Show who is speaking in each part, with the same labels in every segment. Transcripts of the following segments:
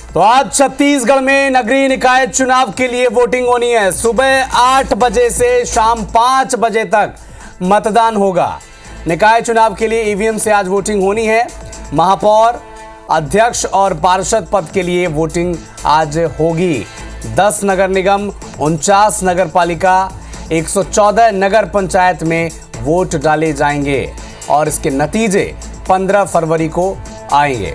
Speaker 1: तो आज छत्तीसगढ़ में नगरीय निकाय चुनाव के लिए वोटिंग होनी है। सुबह 8 बजे से शाम 5 बजे तक मतदान होगा। निकाय चुनाव के लिए ईवीएम से आज वोटिंग होनी है। महापौर, अध्यक्ष और पार्षद पद के लिए वोटिंग आज होगी। 10 नगर निगम, 49 नगर पालिका, 114 नगर पंचायत में वोट डाले जाएंगे और इसके नतीजे 15 फरवरी को आएंगे।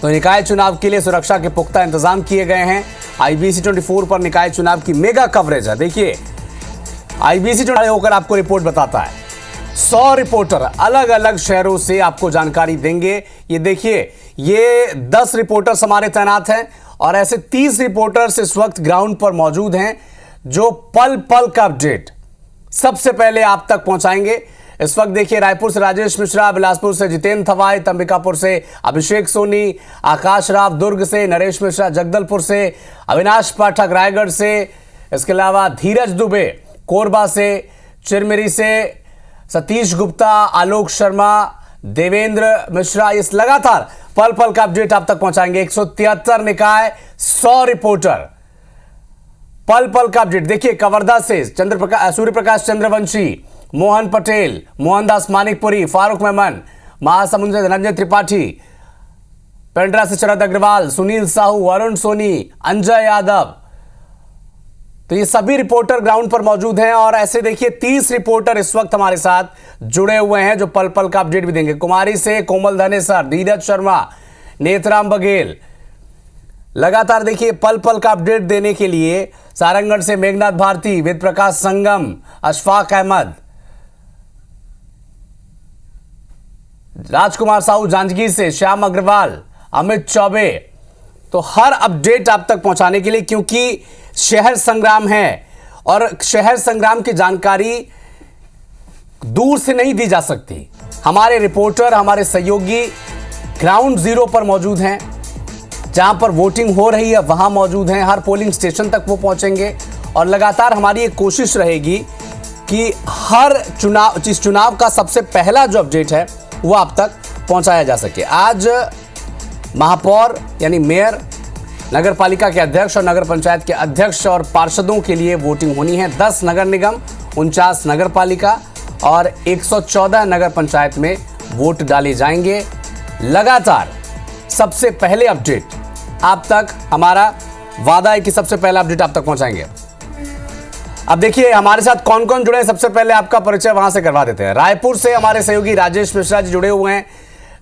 Speaker 1: तो निकाय चुनाव के लिए सुरक्षा के पुख्ता इंतजाम किए गए हैं। IBC 24 पर निकाय चुनाव की मेगा कवरेज है। देखिए, IBC होकर आपको रिपोर्ट बताता है। 100 रिपोर्टर अलग अलग शहरों से आपको जानकारी देंगे। ये देखिए, ये 10 रिपोर्टर्स हमारे तैनात हैं और ऐसे 30 रिपोर्टर्स इस वक्त ग्राउंड पर मौजूद हैं जो पल पल का अपडेट सबसे पहले आप तक पहुंचाएंगे। इस वक्त देखिए, रायपुर से राजेश मिश्रा, बिलासपुर से जितेंद्र थवाई, अंबिकापुर से अभिषेक सोनी, आकाश राव दुर्ग से, नरेश मिश्रा जगदलपुर से, अविनाश पाठक रायगढ़ से, इसके अलावा धीरज दुबे कोरबा से, चिरमिरी से, सतीश गुप्ता, आलोक शर्मा, देवेंद्र मिश्रा, इस लगातार पल पल का अपडेट आप तक पहुंचाएंगे। 173 निकाय, 100 रिपोर्टर, पल पल का अपडेट। देखिए, कवर्धा से सूर्य प्रकाश चंद्रवंशी, मोहन पटेल, मोहनदास मानिकपुरी, फारूक मेमन, महासमुंद से धनंजय त्रिपाठी, पेंड्रा से शरद अग्रवाल, सुनील साहू, अरुण सोनी, अंजय यादव, तो ये सभी रिपोर्टर ग्राउंड पर मौजूद हैं। और ऐसे देखिए, 30 रिपोर्टर इस वक्त हमारे साथ जुड़े हुए हैं जो पल पल का अपडेट भी देंगे। कुमारी से कोमल धनेसर, धीरज शर्मा, नेतराम बघेल, लगातार देखिए पल पल का अपडेट देने के लिए सारंगढ़ से मेघनाथ भारती, वेद प्रकाश संगम, अशफाक अहमद, राजकुमार साहू जांजगीर से, श्याम अग्रवाल, अमित चौबे, तो हर अपडेट आप तक पहुंचाने के लिए, क्योंकि शहर संग्राम है और शहर संग्राम की जानकारी दूर से नहीं दी जा सकती। हमारे रिपोर्टर, हमारे सहयोगी ग्राउंड जीरो पर मौजूद हैं, जहां पर वोटिंग हो रही है वहां मौजूद हैं। हर पोलिंग स्टेशन तक वो पहुंचेंगे और लगातार हमारी एक कोशिश रहेगी कि हर चुनाव का सबसे पहला जो अपडेट है वो आप तक पहुंचाया जा सके। आज महापौर यानी मेयर, नगर पालिका के अध्यक्ष और नगर पंचायत के अध्यक्ष और पार्षदों के लिए वोटिंग होनी है। 10 नगर निगम, 49 नगर पालिका और 114 नगर पंचायत में वोट डाले जाएंगे। लगातार सबसे पहले अपडेट आप तक, हमारा वादा है कि सबसे पहला अपडेट आप तक पहुंचाएंगे। अब देखिए, हमारे साथ कौन कौन जुड़े हैं, सबसे पहले आपका परिचय वहां से करवा देते हैं। रायपुर से हमारे सहयोगी राजेश मिश्रा जी जुड़े हुए हैं,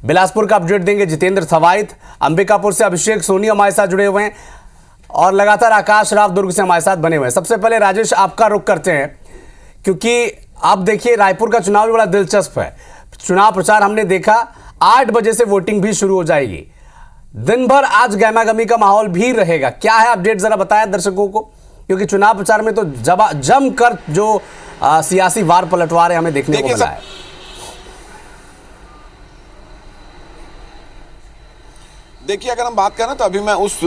Speaker 1: बिलासपुर का अपडेट देंगे जितेंद्र थवाई, अंबिकापुर से अभिषेक सोनी हमारे साथ जुड़े हुए हैं और लगातार आकाश राव दुर्ग से हमारे साथ बने हुए हैं। सबसे पहले राजेश, आपका रुख करते हैं, क्योंकि आप देखिए रायपुर का चुनाव भी बड़ा दिलचस्प है। चुनाव प्रचार हमने देखा, 8 बजे से वोटिंग भी शुरू हो जाएगी। दिन भर आज गहमागहमी का माहौल भी रहेगा। क्या है अपडेट, जरा बताया दर्शकों को, क्योंकि चुनाव प्रचार में तो जमकर जो सियासी वार पलटवार हमें देखने को मिला है।
Speaker 2: देखिए, अगर हम बात करें तो अभी मैं उस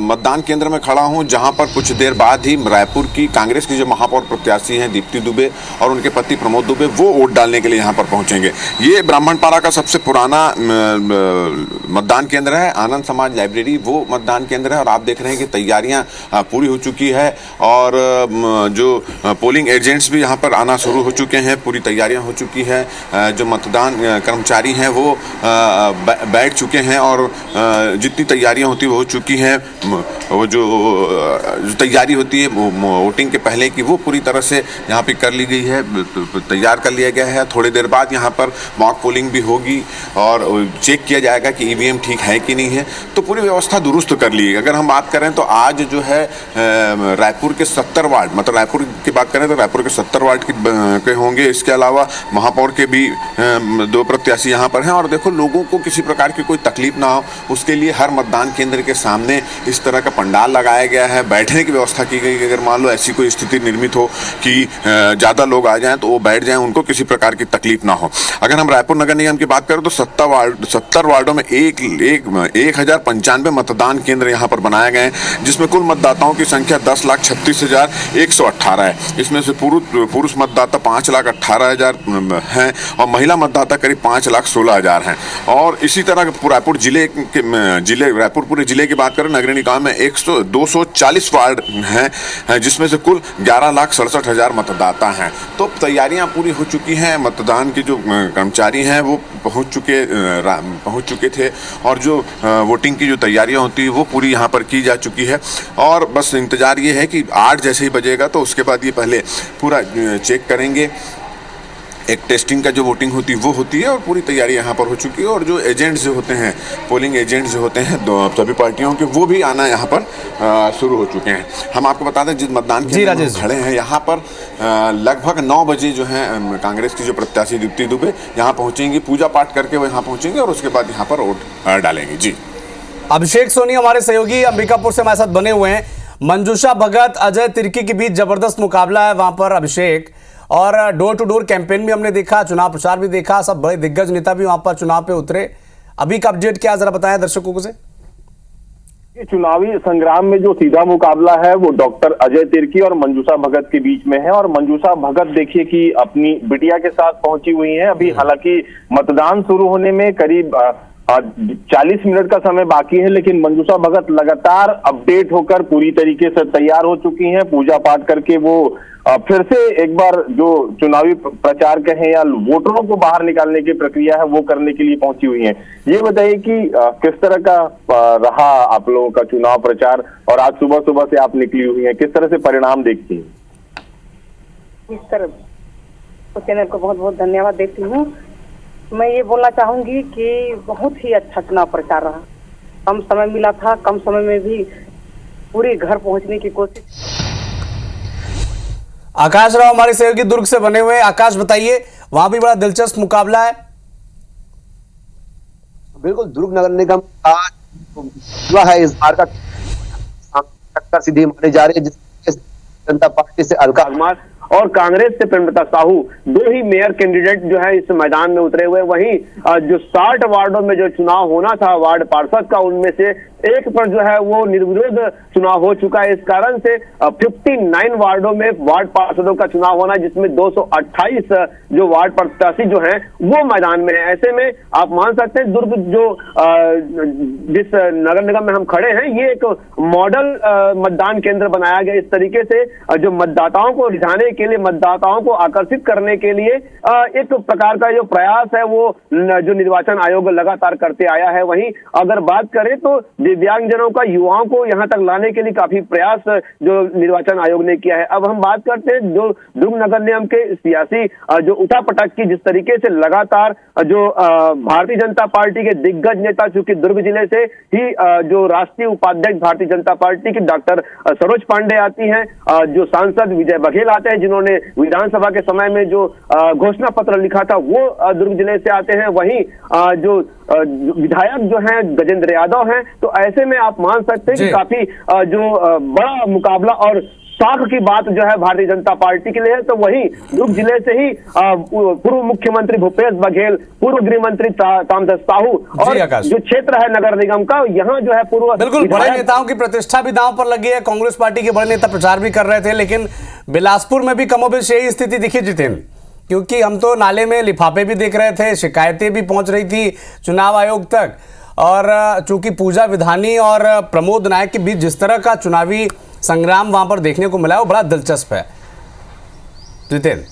Speaker 2: मतदान केंद्र में खड़ा हूं जहां पर कुछ देर बाद ही रायपुर की कांग्रेस की जो महापौर प्रत्याशी हैं दीप्ति दुबे और उनके पति प्रमोद दुबे, वो वोट डालने के लिए यहां पर पहुंचेंगे। ये ब्राह्मणपाड़ा का सबसे पुराना मतदान केंद्र है, आनंद समाज लाइब्रेरी वो मतदान केंद्र है और आप देख रहे हैं कि तैयारियां पूरी हो चुकी है और जो पोलिंग एजेंट्स भी यहाँ पर आना शुरू हो चुके हैं, पूरी तैयारियाँ हो चुकी है। जो मतदान कर्मचारी हैं वो बैठ चुके हैं और जितनी तैयारियां होती वो हो चुकी हैं। वो जो तैयारी होती है वोटिंग के पहले की, वो पूरी तरह से यहाँ पे कर ली गई है, तैयार कर लिया गया है। थोड़ी देर बाद यहाँ पर मॉक पोलिंग भी होगी और चेक किया जाएगा कि ईवीएम ठीक है कि नहीं है, तो पूरी व्यवस्था दुरुस्त कर ली है। अगर हम बात करें तो आज जो है रायपुर के 70 वार्ड, मतलब रायपुर की बात करें तो रायपुर के 70 वार्ड के होंगे। इसके अलावा महापौर के भी 2 प्रत्याशी यहाँ पर हैं और देखो, लोगों को किसी प्रकार की कोई तकलीफ ना हो उसके लिए हर मतदान केंद्र के सामने इस तरह का पंडाल लगाया गया है, बैठने की व्यवस्था की गई। अगर मान लो ऐसी कोई स्थिति निर्मित हो कि ज़्यादा लोग आ जाएं तो वो बैठ जाएं, उनको किसी प्रकार की तकलीफ ना हो। अगर हम रायपुर नगर निगम की बात करें तो 70 वार्डों में 1095 मतदान केंद्र यहाँ पर बनाए गए हैं, जिसमें कुल मतदाताओं की संख्या 10,36,118 है। इसमें से पुरुष मतदाता 5,18,000 हैं और महिला मतदाता करीब 5,16,000 हैं। और इसी तरह रायपुर रायपुर पूरे जिले की बात करें, नगरीय निकाय में 240 वार्ड हैं, जिसमें से कुल 11,67,000 मतदाता हैं। तो तैयारियां पूरी हो चुकी हैं। मतदान के जो कर्मचारी हैं वो पहुंच चुके थे और जो वोटिंग की जो तैयारियां होती है वो पूरी यहां पर की जा चुकी है। और बस इंतजार ये है कि 8 जैसे ही बजेगा तो उसके बाद ये पहले पूरा चेक करेंगे। एक टेस्टिंग का जो वोटिंग होती है वो होती है और पूरी तैयारी यहाँ पर हो चुकी है। और जो एजेंट्स जो होते हैं, पोलिंग एजेंट्स जो होते हैं सभी पार्टियों के, वो भी आना यहाँ पर शुरू हो चुके हैं। हम आपको बता दें जिस मतदान केंद्र में खड़े हैं यहाँ पर लगभग 9 बजे जो है कांग्रेस की जो प्रत्याशी दीप्ति दुबे यहाँ पहुँचेंगी, पूजा पाठ करके वो यहाँ पहुँचेंगे और उसके बाद यहाँ पर वोट डालेंगे। जी,
Speaker 1: अभिषेक सोनी हमारे सहयोगी अंबिकापुर से हमारे साथ बने हुए हैं। मंजूषा भगत, अजय तिर्की के बीच जबरदस्त मुकाबला है वहां पर अभिषेक, और डोर टू डोर कैंपेन भी हमने देखा, चुनाव प्रचार भी देखा, सब बड़े दिग्गज नेता भी वहां पर चुनाव पे उतरे। अभी का अपडेट क्या, जरा बताएं दर्शकों को से।
Speaker 3: चुनावी संग्राम में जो सीधा मुकाबला है वो डॉक्टर अजय तिर्की और मंजूषा भगत के बीच में है। और मंजूषा भगत देखिए कि अपनी बिटिया के साथ पहुंची हुई है। अभी हालांकि मतदान शुरू होने में करीब 40 मिनट का समय बाकी है, लेकिन मंजूषा भगत लगातार अपडेट होकर पूरी तरीके से तैयार हो चुकी हैं। पूजा पाठ करके वो फिर से एक बार जो चुनावी प्रचार कहें या वोटरों को बाहर निकालने की प्रक्रिया है वो करने के लिए पहुंची हुई हैं। ये बताइए कि किस तरह का रहा आप लोगों का चुनाव प्रचार, और आज सुबह सुबह से आप निकली हुई हैं, किस तरह से परिणाम देखती हैं?
Speaker 4: इस तरह तो चैनल को बहुत बहुत धन्यवाद देती हूँ। मैं ये बोलना चाहूंगी कि बहुत ही अच्छा चुनाव प्रचार रहा। कम समय मिला था, कम समय में भी पूरी घर पहुंचने की कोशिश।
Speaker 1: आकाश राव हमारे सहयोगी दुर्ग से बने हुए। आकाश बताइए, वहां भी बड़ा दिलचस्प मुकाबला है।
Speaker 5: बिल्कुल, दुर्ग नगर निगम का है इस बार का टक्कर सीधी मानी जा रही है, जिसमें जनता पार्टी से अलका
Speaker 3: और कांग्रेस से प्रेमलता साहू, दो ही मेयर कैंडिडेट जो है इस मैदान में उतरे हुए। वहीं जो 60 वार्डों में जो चुनाव होना था वार्ड पार्षद का, उनमें से एक पर जो है वो निर्विरोध चुनाव हो चुका है। इस कारण से 59 वार्डों में वार्ड पार्षदों का चुनाव होना, जिसमें 228 जो वार्ड प्रत्याशी जो हैं वो मैदान में है। ऐसे में आप मान सकते हैं दुर्ग जो जिस नगर निगम में हम खड़े हैं, ये एक मॉडल मतदान केंद्र बनाया गया। इस तरीके से जो मतदाताओं को रिझाने के लिए, मतदाताओं को आकर्षित करने के लिए एक प्रकार का जो प्रयास है वो जो निर्वाचन आयोग लगातार करते आया है। वहीं अगर बात करें तो दिव्यांगजनों का, युवाओं को यहां तक लाने के लिए काफी प्रयास जो निर्वाचन आयोग ने किया है। अब हम बात करते हैं जो दुर्ग नगर निगम के सियासी जो उठापटक की, जिस तरीके से लगातार जो भारतीय जनता पार्टी के दिग्गज नेता, चूंकि दुर्ग जिले से ही जो राष्ट्रीय उपाध्यक्ष भारतीय जनता पार्टी की डॉक्टर सरोज पांडे आती हैं, जो सांसद विजय बघेल आते हैं जिन्होंने विधानसभा के समय में जो घोषणा पत्र लिखा था वो दुर्ग जिले से आते हैं। वहीं जो विधायक जो हैं गजेंद्र यादव हैं। तो ऐसे में आप मान सकते हैं कि काफी जो बड़ा मुकाबला और साख की बात जो है भारतीय जनता पार्टी के लिए है। तो वहीं दुर्ग जिले से ही पूर्व मुख्यमंत्री भूपेश बघेल, पूर्व गृह मंत्री तामध्वज साहू और जो क्षेत्र है नगर निगम का, यहाँ जो है पूर्व
Speaker 1: बिल्कुल बड़े नेताओं की प्रतिष्ठा भी दांव पर लगी है। कांग्रेस पार्टी के बड़े नेता प्रचार भी कर रहे थे, लेकिन बिलासपुर में भी कमोबेश यही स्थिति दिखी जितेंद्र, क्योंकि हम तो नाले में लिफाफे भी देख रहे थे, शिकायतें भी पहुंच रही थी चुनाव आयोग तक। और चूंकि पूजा विधानी और प्रमोद नायक के बीच जिस तरह का चुनावी संग्राम वहां पर देखने को मिला वो बड़ा दिलचस्प है। जितेंद्र,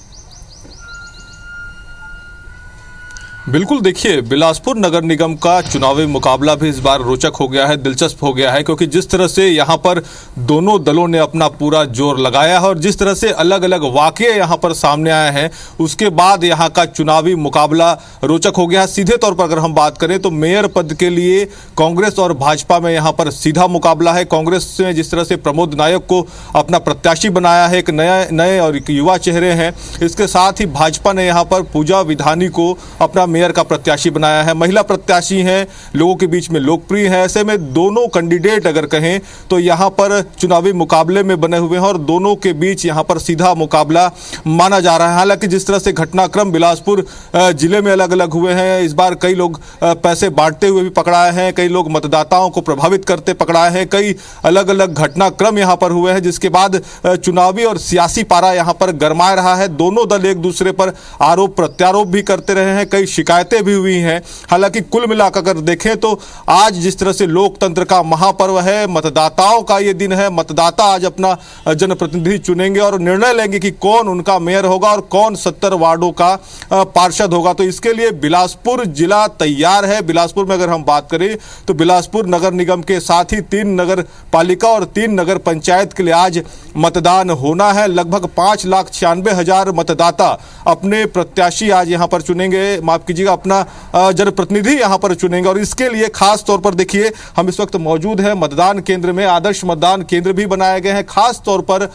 Speaker 6: बिल्कुल, देखिए बिलासपुर नगर निगम का चुनावी मुकाबला भी इस बार रोचक हो गया है, दिलचस्प हो गया है, क्योंकि जिस तरह से यहाँ पर दोनों दलों ने अपना पूरा जोर लगाया है और जिस तरह से अलग अलग वाकये यहाँ पर सामने आए हैं, उसके बाद यहाँ का चुनावी मुकाबला रोचक हो गया है। सीधे तौर पर अगर हम बात करें तो मेयर पद के लिए कांग्रेस और भाजपा में यहाँ पर सीधा मुकाबला है। कांग्रेस में जिस तरह से प्रमोद नायक को अपना प्रत्याशी बनाया है, एक नए और एक युवा चेहरे हैं, इसके साथ ही भाजपा ने यहाँ पर पूजा विधानी को अपना मेयर का प्रत्याशी बनाया है, महिला प्रत्याशी हैं, लोगों के बीच में लोकप्रिय है। ऐसे में दोनों कैंडिडेट अगर कहें तो यहाँ पर चुनावी मुकाबले में बने हुए हैं और दोनों के बीच यहाँ पर सीधा मुकाबला माना जा रहा है। हालांकि जिस तरह से घटनाक्रम बिलासपुर जिले में अलग अलग हुए हैं, इस बार कई लोग पैसे बांटते हुए भी पकड़ाए हैं, कई लोग मतदाताओं को प्रभावित करते पकड़ाए हैं, कई अलग अलग घटनाक्रम यहाँ पर हुए हैं, जिसके बाद चुनावी और सियासी पारा यहाँ पर गरमाए रहा है। दोनों दल एक दूसरे पर आरोप प्रत्यारोप भी करते रहे हैं, कई शिकायतें भी हुई हैं। हालांकि कुल मिलाकर अगर देखें तो आज जिस तरह से लोकतंत्र का महापर्व है, मतदाताओं का ये दिन है, मतदाता आज अपना जनप्रतिनिधि चुनेंगे और निर्णय लेंगे कि कौन उनका मेयर होगा और कौन 70 वार्डों का पार्षद होगा। तो इसके लिए बिलासपुर जिला तैयार है। बिलासपुर में अगर हम बात करें तो बिलासपुर नगर निगम के साथ ही 3 नगर पालिका और 3 नगर पंचायत के लिए आज मतदान होना है। लगभग 5,96,000 मतदाता अपने प्रत्याशी आज यहां पर चुनेंगे, माफ कीजिएगा, अपना जनप्रतिनिधि यहां पर चुनेंगे। और इसके लिए खास तौर पर देखिए, हम इस वक्त मौजूद हैं मतदान केंद्र में। आदर्श मतदान केंद्र भी बनाए गए हैं, खास तौर पर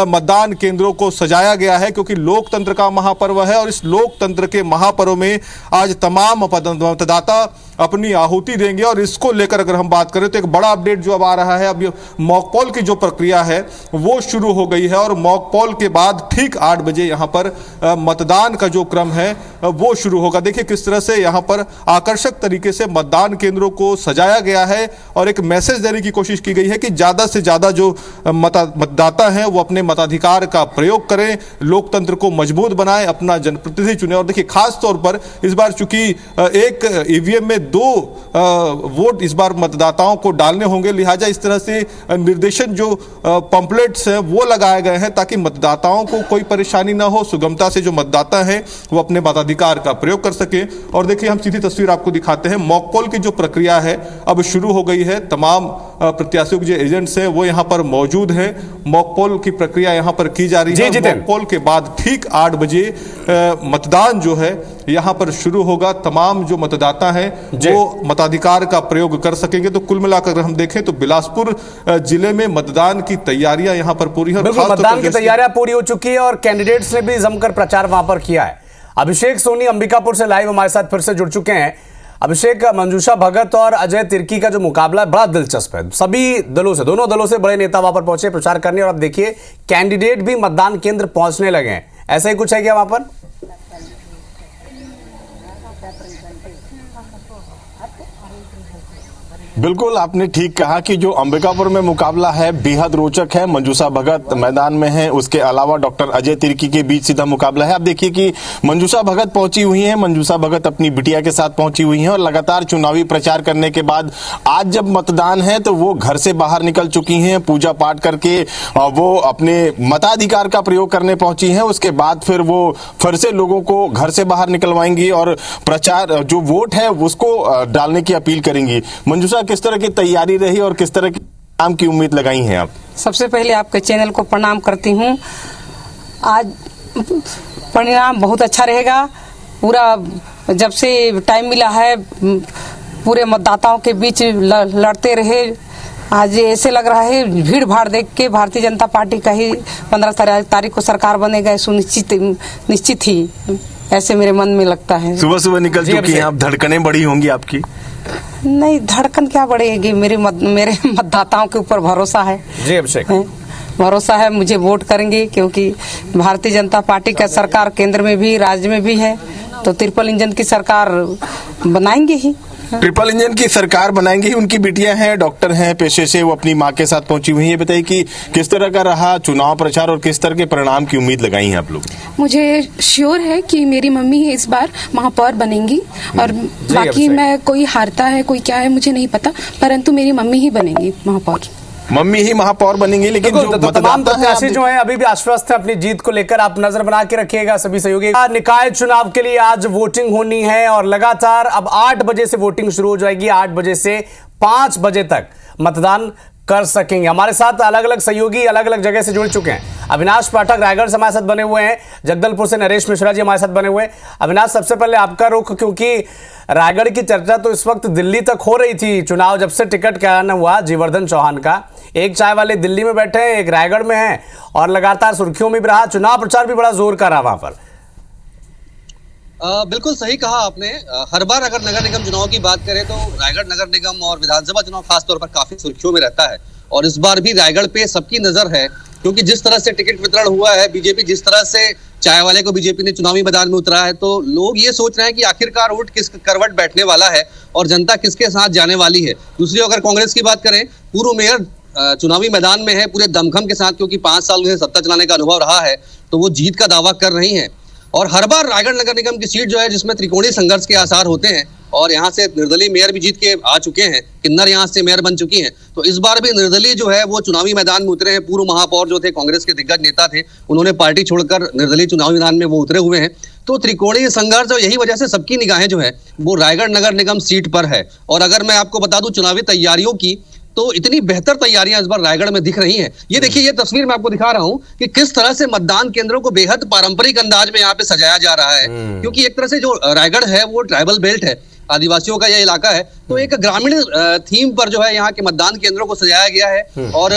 Speaker 6: मतदान केंद्रों को सजाया गया है क्योंकि लोकतंत्र का महापर्व है और इस लोकतंत्र के महापर्व में आज तमाम मतदाता अपनी आहुति देंगे। और इसको लेकर अगर हम बात करें तो एक बड़ा अपडेट जो अब आ रहा है, अब ये मॉक पोल की जो प्रक्रिया है वो शुरू हो गई है और मॉक पोल के बाद ठीक 8 बजे यहाँ पर मतदान का जो क्रम है वो शुरू होगा। देखिए किस तरह से यहाँ पर आकर्षक तरीके से मतदान केंद्रों को सजाया गया है और एक मैसेज देने की कोशिश की गई है कि ज़्यादा से ज़्यादा जो मतदाता हैं वो अपने मताधिकार का प्रयोग करें, लोकतंत्र को मजबूत बनाएं, अपना जनप्रतिनिधि चुने। और देखिए खास तौर पर इस बार चूंकि एक ईवीएम में 2 वोट इस बार मतदाताओं को डालने होंगे, लिहाजा इस तरह से निर्देशन जो पंपलेट्स हैं वो लगाए गए हैं ताकि मतदाताओं को कोई परेशानी ना हो, सुगमता से जो मतदाता हैं वो अपने मताधिकार का प्रयोग कर सके। और देखिए हम सीधी तस्वीर आपको दिखाते हैं। मॉक पोल की जो प्रक्रिया है अब शुरू हो गई है। तमाम प्रत्याशियों के जो एजेंट्स हैं वो यहाँ पर मौजूद हैं। मॉक पोल की प्रक्रिया यहाँ पर की जा रही है। मॉक पोल के बाद ठीक 8 बजे मतदान जो है यहाँ पर शुरू होगा। तमाम जो मतदाता हैं वो मताधिकार का प्रयोग कर सकेंगे। तो कुल मिलाकर हम देखें तो बिलासपुर जिले में मतदान की तैयारियां यहाँ पर पूरी हैं।
Speaker 1: मतदान की तैयारियां पूरी हो चुकी है और कैंडिडेट्स ने भी जमकर प्रचार वहां पर किया है। अभिषेक सोनी अंबिकापुर से लाइव हमारे साथ फिर से जुड़ चुके हैं। अभिषेक, मंजूषा भगत और अजय तिर्की का जो मुकाबला है बड़ा दिलचस्प है। सभी दलों से, दोनों दलों से बड़े नेता वहां पर पहुंचे प्रचार करने और अब देखिए कैंडिडेट भी मतदान केंद्र पहुंचने लगे हैं। ऐसा ही कुछ है क्या वहां पर?
Speaker 7: बिल्कुल, आपने ठीक कहा कि जो अंबिकापुर में मुकाबला है बेहद रोचक है। मंजूषा भगत मैदान में है, उसके अलावा डॉक्टर अजय तिर्की के बीच सीधा मुकाबला है। आप देखिए कि मंजूषा भगत पहुंची हुई हैं, मंजूषा भगत अपनी बिटिया के साथ पहुंची हुई हैं और लगातार चुनावी प्रचार करने के बाद आज जब मतदान है तो वो घर से बाहर निकल चुकी हैं, पूजा पाठ करके वो अपने मताधिकार का प्रयोग करने पहुंची हैं। उसके बाद फिर वो फिर से लोगों को घर से बाहर निकलवाएंगी और प्रचार जो वोट है उसको डालने की अपील करेंगी। मंजूषा, किस तरह की तैयारी रही और किस तरह की नाम की उम्मीद लगाई हैं आप?
Speaker 8: सबसे पहले आपके चैनल को प्रणाम करती हूँ। आज परिणाम बहुत अच्छा रहेगा। पूरा जब से टाइम मिला है पूरे मतदाताओं के बीच लड़ते रहे। आज ऐसे लग रहा है भीड़ भाड़ देख के भारतीय जनता पार्टी का ही 15 तारीख को सरकार बनेगा निश्चित ही, ऐसे मेरे मन में लगता है।
Speaker 7: सुबह सुबह निकल चुकी हैं आप, धड़कनें बड़ी होंगी आपकी?
Speaker 8: नहीं, धड़कन क्या बढ़ेगी, मेरे मतदाताओं के ऊपर भरोसा है।
Speaker 1: जी अभिषेक,
Speaker 8: भरोसा है, मुझे वोट करेंगे क्योंकि भारतीय जनता पार्टी का सरकार केंद्र में भी राज्य में भी है, तो ट्रिपल इंजन की सरकार बनाएंगे ही।
Speaker 7: ट्रिपल इंजन की सरकार बनाएंगे ही। उनकी बिटियां हैं, डॉक्टर हैं पेशे से, वो अपनी माँ के साथ पहुंची हुई हैं। ये बताइए कि किस तरह का रहा चुनाव प्रचार और किस तरह के परिणाम की उम्मीद लगाई है आप लोग?
Speaker 9: मुझे श्योर है कि मेरी मम्मी इस बार महापौर बनेंगी और बाकी मैं कोई हारता है कोई क्या है मुझे नहीं पता, परंतु मेरी मम्मी ही बनेंगी महापौर।
Speaker 7: मम्मी ही महापौर बनेंगी। लेकिन जो
Speaker 1: तमाम प्रत्याशी जो हैं अभी भी आश्वस्त हैं अपनी जीत को लेकर। आप नजर बना के रखिएगा सभी सहयोगी। निकाय चुनाव के लिए आज वोटिंग होनी है और लगातार अब 8 बजे से वोटिंग शुरू हो जाएगी। 8 बजे से 5 बजे तक मतदान कर सकेंगे। हमारे साथ अलग अलग सहयोगी अलग अलग जगह से जुड़ चुके हैं। अविनाश पाठक रायगढ़ से हमारे साथ बने हुए हैं, जगदलपुर से नरेश मिश्रा जी हमारे साथ बने हुए हैं। अविनाश, सबसे पहले आपका रुख, क्योंकि रायगढ़ की चर्चा तो इस वक्त दिल्ली तक हो रही थी। चुनाव जब से टिकट का ऐलान हुआ जीवर्धन चौहान का, एक चाय वाले दिल्ली में बैठे हैं, एक रायगढ़ में है और लगातार सुर्खियों में भी रहा। चुनाव प्रचार भी बड़ा जोर का रहा वहां पर।
Speaker 10: बिल्कुल सही कहा आपने। हर बार अगर नगर निगम चुनाव की बात करें तो रायगढ़ नगर निगम और विधानसभा चुनाव खासतौर पर काफी सुर्खियों में रहता है, और इस बार भी रायगढ़ पे सबकी नजर है, क्योंकि जिस तरह से टिकट वितरण हुआ है, बीजेपी जिस तरह से चाय वाले को बीजेपी ने चुनावी मैदान में उतरा है, तो लोग ये सोच रहे हैं कि आखिरकार वोट किस करवट बैठने वाला है और जनता किसके साथ जाने वाली है। दूसरी अगर कांग्रेस की बात करें, पूर्व मेयर चुनावी मैदान में है पूरे दमखम के साथ, क्योंकि 5 साल उन्हें सत्ता चलाने का अनुभव रहा है, तो वो जीत का दावा कर रही है। और हर बार रायगढ़ नगर निगम की सीट जो है जिसमें त्रिकोणीय संघर्ष के आसार होते हैं, और यहाँ से निर्दलीय मेयर भी जीत के आ चुके हैं, किन्नर यहाँ से मेयर बन चुकी हैं, तो इस बार भी निर्दलीय जो है वो चुनावी मैदान में उतरे हैं। पूर्व महापौर जो थे, कांग्रेस के दिग्गज नेता थे, उन्होंने पार्टी छोड़कर निर्दलीय चुनावी मैदान में वो उतरे हुए हैं। तो त्रिकोणीय संघर्ष और यही वजह से सबकी निगाहें जो है वो रायगढ़ नगर निगम सीट पर है। और अगर मैं आपको बता दूं चुनावी तैयारियों की, तो इतनी बेहतर तैयारियां इस बार रायगढ़ में दिख रही हैं। ये देखिए, ये तस्वीर मैं आपको दिखा रहा हूं कि किस तरह से मतदान केंद्रों को बेहद पारंपरिक अंदाज में यहाँ पे सजाया जा रहा है, क्योंकि एक तरह से जो रायगढ़ है वो ट्राइबल बेल्ट है, आदिवासियों का यह इलाका है, तो एक ग्रामीण थीम पर जो है यहाँ के मतदान केंद्रों को सजाया गया है। और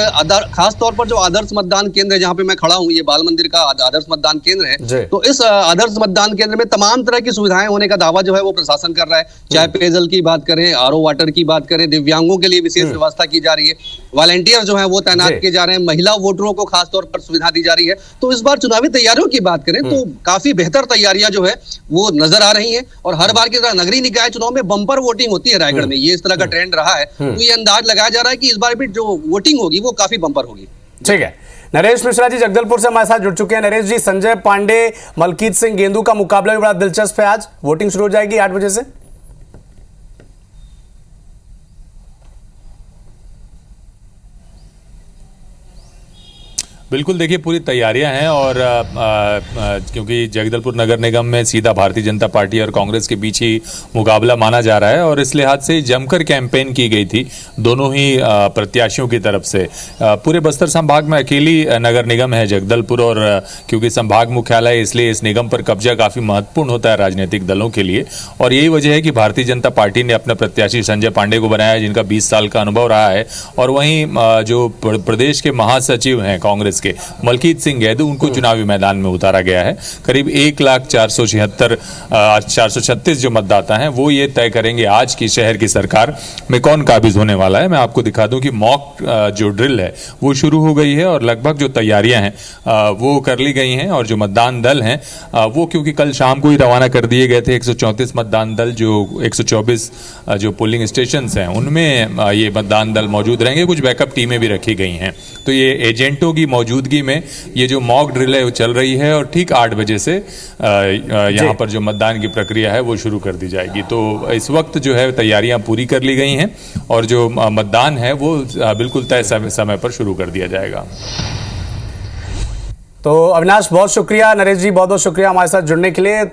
Speaker 10: खास तौर पर जो आदर्श मतदान केंद्र है जहाँ पे मैं खड़ा हूँ, ये बाल मंदिर का आदर्श मतदान केंद्र है, तो इस आदर्श मतदान केंद्र में तमाम तरह की सुविधाएं होने का दावा जो है वो प्रशासन कर रहा है। चाहे पेयजल की बात करें, आरओ वाटर की बात करें, दिव्यांगों के लिए विशेष व्यवस्था की जा रही है, वॉलंटियर जो है वो तैनात किए जा रहे हैं, महिला वोटरों को खासतौर पर सुविधा दी जा रही है। तो इस बार चुनावी तैयारियों की बात करें तो काफी बेहतर तैयारियां जो है वो नजर आ रही है। और हर बार की तरह नगरीय निकाय चुनाव में बम्पर वोटिंग होती है रायगढ़ में, ये इस तरह का ट्रेंड रहा है, तो ये अंदाज लगाया जा रहा है कि इस बार भी जो वोटिंग होगी वो काफी बम्पर होगी।
Speaker 1: ठीक है, नरेश मिश्रा जी जगदलपुर से हमारे साथ जुड़ चुके हैं। नरेश जी, संजय पांडे मलकीत सिंह गेंदू का मुकाबला भी बड़ा दिलचस्प है। आज वोटिंग शुरू हो जाएगी 8 बजे से।
Speaker 6: बिल्कुल, देखिए पूरी तैयारियां हैं, और क्योंकि जगदलपुर नगर निगम में सीधा भारतीय जनता पार्टी और कांग्रेस के बीच ही मुकाबला माना जा रहा है, और इस लिहाज से जमकर कैंपेन की गई थी दोनों ही प्रत्याशियों की तरफ से। पूरे बस्तर संभाग में अकेली नगर निगम है जगदलपुर, और क्योंकि संभाग मुख्यालय इसलिए इस निगम पर कब्जा काफ़ी महत्वपूर्ण होता है राजनीतिक दलों के लिए, और यही वजह है कि भारतीय जनता पार्टी ने अपने प्रत्याशी संजय पांडे को बनाया, जिनका 20 साल का अनुभव रहा है। और वहीं जो प्रदेश के महासचिव हैं कांग्रेस के मलकीत सिंह गेंदू, उनको चुनावी मैदान में उतारा गया है। करीब 1,436,000 जो मतदाता हैं वो ये तय करेंगे आज की शहर की सरकार में कौन काबिज होने वाला है। मैं आपको दिखा दूं कि मॉक जो ड्रिल है वो शुरू हो गई है, और लगभग जो तैयारियां हैं वो कर ली गई हैं। और जो मतदान दल हैं वो क्योंकि कल शाम को ही रवाना कर दिए गए थे, 134 मतदान दल, जो 124 जो पोलिंग स्टेशन हैं उनमें ये मतदान दल मौजूद रहेंगे। कुछ बैकअप टीमें भी रखी गई हैं, तो ये एजेंटों की मौजूदगी में ये जो मॉक ड्रिल है वो चल रही है, और ठीक 8 बजे से यहाँ पर जो मतदान की प्रक्रिया है वो शुरू कर दी जाएगी। तो इस वक्त जो है तैयारियां पूरी कर ली गई हैं, और जो मतदान है वो बिल्कुल तय समय पर शुरू कर दिया जाएगा।
Speaker 1: तो अविनाश, बहुत शुक्रिया। नरेश जी, बहुत बहुत शुक्रिया हमारे साथ जुड़ने के लिए।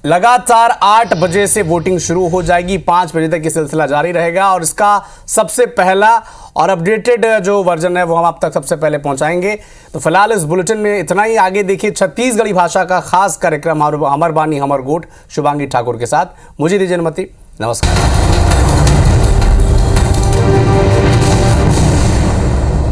Speaker 1: लगातार 8 बजे से वोटिंग शुरू हो जाएगी, 5 बजे तक ये सिलसिला जारी रहेगा, और इसका सबसे पहला और अपडेटेड जो वर्जन है वो हम आप तक सबसे पहले पहुंचाएंगे। तो फिलहाल इस बुलेटिन में इतना ही। आगे देखिए छत्तीसगढ़ी भाषा का खास कार्यक्रम हमर बानी हमर गोठ शुभांगी ठाकुर के साथ। मुझे दीजिए अनुमति, नमस्कार।